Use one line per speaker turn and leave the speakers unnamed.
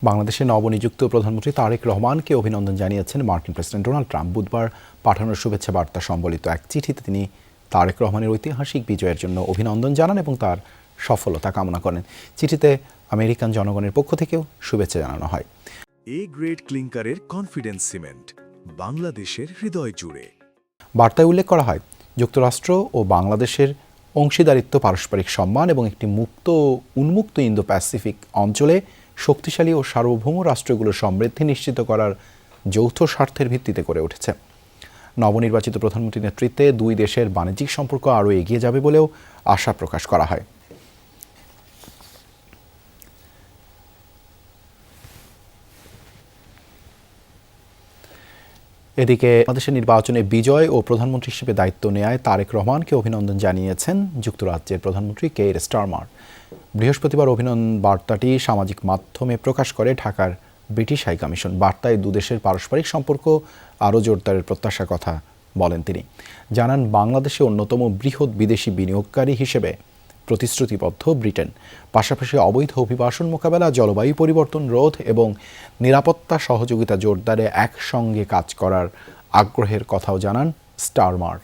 বাংলাদেশের নবনিযুক্ত প্রধানমন্ত্রী তারেক রহমানকে অভিনন্দন জানিয়েছেন মার্কিন প্রেসিডেন্ট ডোনাল্ড ট্রাম্প। বুধবার পাঠানো শুভেচ্ছা বার্তা সম্বলিত এক চিঠিতে তিনি তারেক রহমানের ঐতিহাসিক বিজয়ের জন্য অভিনন্দন জানান এবং তার সফলতা কামনা করেন। চিঠিতে আমেরিকান জনগণের পক্ষ থেকেও শুভেচ্ছা জানানো হয়।
এ গ্রেড ক্লিংকারের কনফিডেন্স সিমেন্ট, বাংলাদেশের হৃদয় জুড়ে।
বার্তায় উল্লেখ করা হয়, যুক্তরাষ্ট্র ও বাংলাদেশের অংশীদারিত্ব, পারস্পরিক সম্মান এবং একটি মুক্ত ও উন্মুক্ত ইন্দো প্যাসিফিক অঞ্চলে শক্তিশালী ও সার্বভৌম রাষ্ট্রগুলোর সমৃদ্ধি নিশ্চিত করার যৌথ স্বার্থের ভিত্তিতে গড়ে উঠেছে। নবনির্বাচিত প্রধানমন্ত্রীর নেতৃত্বে দুই দেশের বাণিজ্যিক সম্পর্ক আরও এগিয়ে যাবে বলেও আশা প্রকাশ করা হয়। এদিকে বাংলাদেশের নির্বাচনে বিজয় ও প্রধানমন্ত্রী হিসেবে দায়িত্ব নেয়ায় তারেক রহমানকে অভিনন্দন জানিয়েছেন যুক্তরাজ্যের প্রধানমন্ত্রী কেইর স্টারমার। বৃহস্পতিবার অভিনন্দন বার্তাটি সামাজিক মাধ্যমে প্রকাশ করে ঢাকার ব্রিটিশ হাইকমিশন। বার্তায় দুদেশের পারস্পরিক সম্পর্ক আরও জোরদারের প্রত্যাশার কথা বলেন তিনি। জানান, বাংলাদেশে অন্যতম বৃহৎ বিদেশি বিনিয়োগকারী হিসেবে প্রতিশ্রুতিবদ্ধ ব্রিটেন। পাশাপাশি অবৈধ অভিবাসন মোকাবেলা, জলবায়ু পরিবর্তন রোধ এবং নিরাপত্তা সহযোগিতা জোরদারে একসঙ্গে কাজ করার আগ্রহের কথাও জানান স্টারমার।